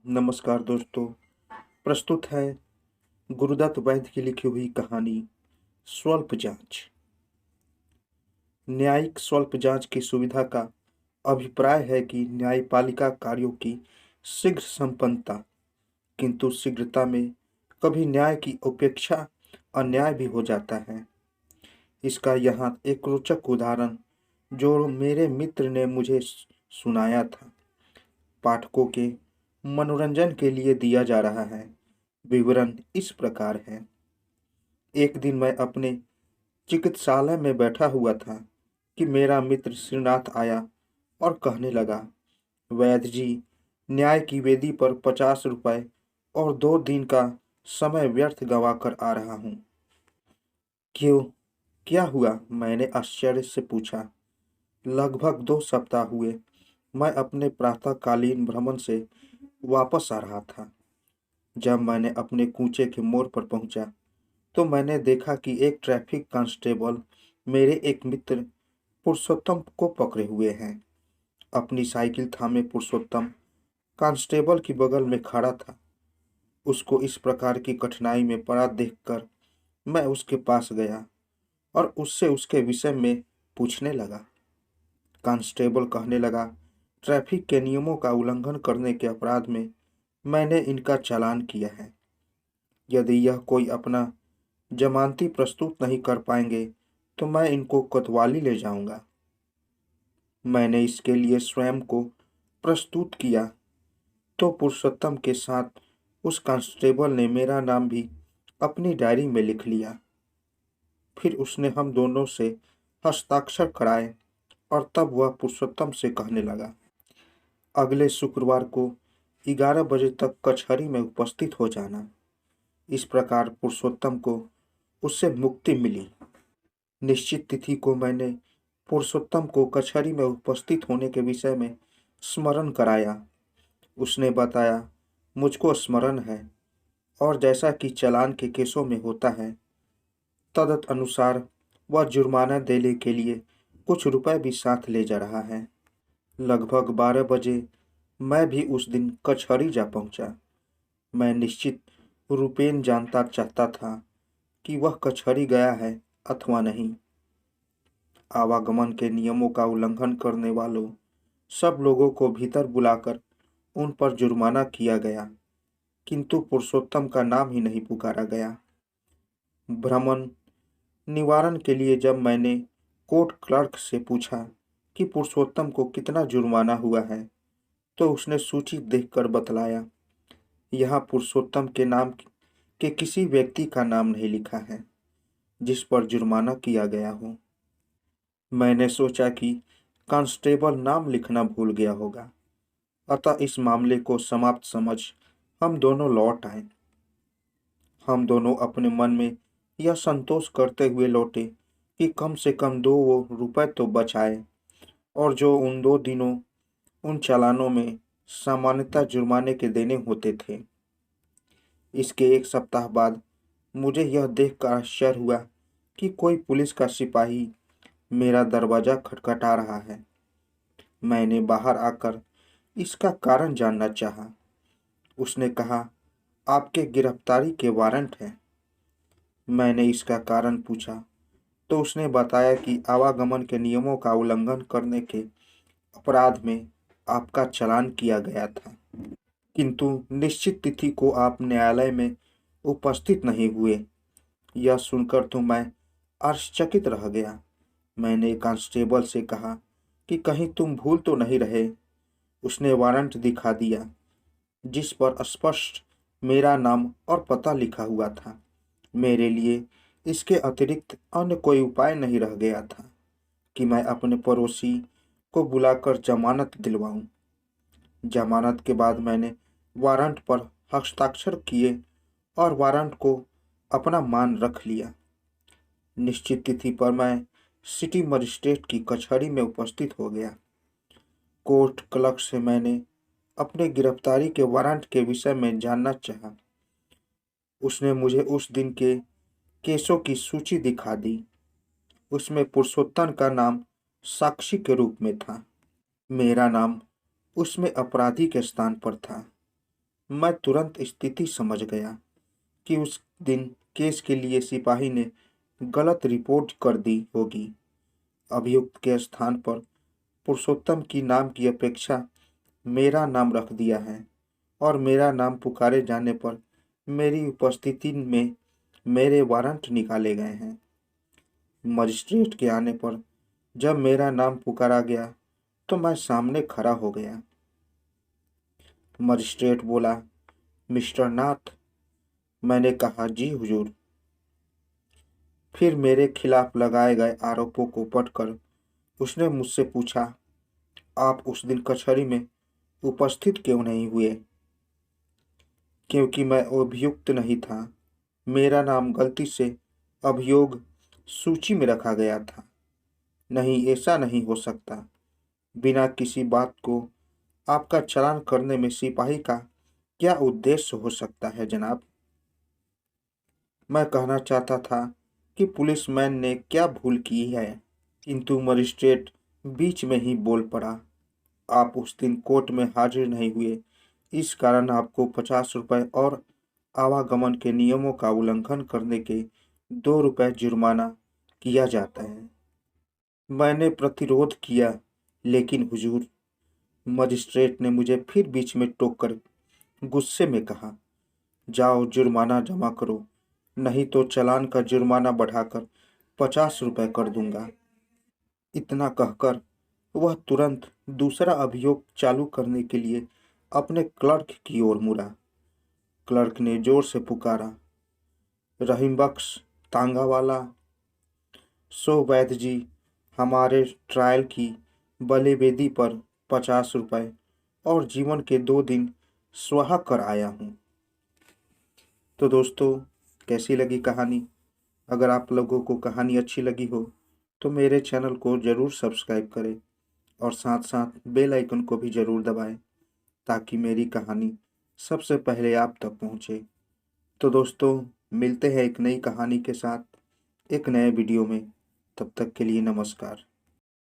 नमस्कार दोस्तों। प्रस्तुत है गुरुदत्त वैद्य की लिखी हुई कहानी स्वल्प जांच। न्यायिक स्वल्प जांच की सुविधा का अभिप्राय है कि न्यायपालिका कार्यों की शीघ्र संपन्नता, किंतु शीघ्रता में कभी न्याय की उपेक्षा अन्याय भी हो जाता है। इसका यहाँ एक रोचक उदाहरण जो मेरे मित्र ने मुझे सुनाया था, पाठकों के मनोरंजन के लिए दिया जा रहा है। विवरण इस प्रकार है। एक दिन मैं अपने चिकित्सालय में बैठा हुआ था कि मेरा मित्र श्रीनाथ आया और कहने लगा, वैद्य जी, न्याय की वेदी पर 50 रुपए और 2 दिन का समय व्यर्थ गंवा कर आ रहा हूँ। क्यों, क्या हुआ? मैंने आश्चर्य से पूछा। लगभग 2 सप्ताह हुए मैं अपने प्रातःकालीन भ्रमण से वापस आ रहा था। जब मैंने अपने कूचे के मोड़ पर पहुंचा तो मैंने देखा कि एक ट्रैफिक कांस्टेबल मेरे एक मित्र पुरुषोत्तम को पकड़े हुए हैं। अपनी साइकिल थामे पुरुषोत्तम कांस्टेबल की बगल में खड़ा था। उसको इस प्रकार की कठिनाई में पड़ा देखकर मैं उसके पास गया और उससे उसके विषय में पूछने लगा। कांस्टेबल कहने लगा, ट्रैफिक के नियमों का उल्लंघन करने के अपराध में मैंने इनका चालान किया है। यदि यह कोई अपना जमानती प्रस्तुत नहीं कर पाएंगे तो मैं इनको कोतवाली ले जाऊंगा। मैंने इसके लिए स्वयं को प्रस्तुत किया तो पुरुषोत्तम के साथ उस कांस्टेबल ने मेरा नाम भी अपनी डायरी में लिख लिया। फिर उसने हम दोनों से हस्ताक्षर कराए और तब वह पुरुषोत्तम से कहने लगा, अगले शुक्रवार को 11 बजे तक कचहरी में उपस्थित हो जाना। इस प्रकार पुरुषोत्तम को उससे मुक्ति मिली। निश्चित तिथि को मैंने पुरुषोत्तम को कचहरी में उपस्थित होने के विषय में स्मरण कराया। उसने बताया, मुझको स्मरण है और जैसा कि चालान के केसों में होता है तदनुसार वह जुर्माना देने के लिए कुछ रुपए भी साथ ले जा रहा है। लगभग 12 बजे मैं भी उस दिन कचहरी जा पहुंचा। मैं निश्चित रूपेण जानता चाहता था कि वह कचहरी गया है अथवा नहीं। आवागमन के नियमों का उल्लंघन करने वालों सब लोगों को भीतर बुलाकर उन पर जुर्माना किया गया, किंतु पुरुषोत्तम का नाम ही नहीं पुकारा गया। भ्रमण निवारण के लिए जब मैंने कोर्ट क्लर्क से पूछा कि पुरुषोत्तम को कितना जुर्माना हुआ है तो उसने सूची देखकर बतलाया, यहाँ पुरुषोत्तम के नाम के किसी व्यक्ति का नाम नहीं लिखा है जिस पर जुर्माना किया गया हो। मैंने सोचा कि कांस्टेबल नाम लिखना भूल गया होगा, अतः इस मामले को समाप्त समझ हम दोनों लौट आए। हम दोनों अपने मन में यह संतोष करते हुए लौटे कि कम से कम 2 रुपए तो बच आए और जो उन 2 दिनों उन चालानों में सामान्यतः जुर्माने के देने होते थे। इसके 1 सप्ताह बाद मुझे यह देखकर आश्चर्य हुआ कि कोई पुलिस का सिपाही मेरा दरवाजा खटखटा रहा है। मैंने बाहर आकर इसका कारण जानना चाहा। उसने कहा, आपके गिरफ्तारी के वारंट हैं। मैंने इसका कारण पूछा तो उसने बताया कि आवागमन के नियमों का उल्लंघन करने के अपराध में आपका चालान किया गया था, किंतु निश्चित तिथि को आप न्यायालय में उपस्थित नहीं हुए। यह सुनकर तो मैं आश्चर्यचकित रह गया। मैंने कांस्टेबल से कहा कि कहीं तुम भूल तो नहीं रहे। उसने वारंट दिखा दिया जिस पर स्पष्ट मेरा नाम और पता लिखा हुआ था। मेरे लिए इसके अतिरिक्त अन्य कोई उपाय नहीं रह गया था कि मैं अपने पड़ोसी को बुलाकर जमानत दिलवाऊं। जमानत के बाद मैंने वारंट पर हस्ताक्षर किए और वारंट को अपना मान रख लिया। निश्चित तिथि पर मैं सिटी मजिस्ट्रेट की कचहरी में उपस्थित हो गया। कोर्ट क्लर्क से मैंने अपने गिरफ्तारी के वारंट के विषय में जानना चाहा। उसने मुझे उस दिन के केसों की सूची दिखा दी। उसमें पुरुषोत्तम का नाम साक्षी के रूप में था। मेरा नाम उसमें अपराधी के स्थान पर था। मैं तुरंत स्थिति समझ गया कि उस दिन केस के लिए सिपाही ने गलत रिपोर्ट कर दी होगी। अभियुक्त के स्थान पर पुरुषोत्तम की नाम की अपेक्षा मेरा नाम रख दिया है और मेरा नाम पुकारे जाने पर मेरी उपस्थिति में मेरे वारंट निकाले गए हैं। मजिस्ट्रेट के आने पर जब मेरा नाम पुकारा गया तो मैं सामने खड़ा हो गया। मजिस्ट्रेट बोला, मिस्टर नाथ। मैंने कहा, जी हुजूर। फिर मेरे खिलाफ लगाए गए आरोपों को पढ़कर उसने मुझसे पूछा, आप उस दिन कचहरी में उपस्थित क्यों नहीं हुए? क्योंकि मैं अभियुक्त नहीं था। मेरा नाम गलती से अभियोग सूची में रखा गया था। नहीं, ऐसा नहीं हो सकता। बिना किसी बात को आपका चालान करने में सिपाही का क्या उद्देश्य हो सकता है जनाब? मैं कहना चाहता था कि पुलिसमैन ने क्या भूल की है, किंतु मजिस्ट्रेट बीच में ही बोल पड़ा, आप उस दिन कोर्ट में हाजिर नहीं हुए, इस कारण आपको 50 रुपये और आवागमन के नियमों का उल्लंघन करने के 2 रुपये जुर्माना किया जाता है। मैंने प्रतिरोध किया, लेकिन हुजूर, मजिस्ट्रेट ने मुझे फिर बीच में टोककर गुस्से में कहा, जाओ जुर्माना जमा करो, नहीं तो चालान का जुर्माना बढ़ाकर 50 रुपये कर दूंगा। इतना कहकर वह तुरंत दूसरा अभियोग चालू करने के लिए अपने क्लर्क की ओर मुड़ा। क्लर्क ने जोर से पुकारा, रहीम बख्श, तांगावाला, सो वैद्य जी, हमारे ट्रायल की बलिवेदी पर 50 रुपये और जीवन के 2 दिन सुहा कर आया हूँ। तो दोस्तों, कैसी लगी कहानी? अगर आप लोगों को कहानी अच्छी लगी हो तो मेरे चैनल को ज़रूर सब्सक्राइब करें और साथ साथ बेल आइकन को भी ज़रूर दबाएं ताकि मेरी कहानी सबसे पहले आप तक पहुंचे। तो दोस्तों, मिलते हैं एक नई कहानी के साथ एक नए वीडियो में। तब तक के लिए नमस्कार।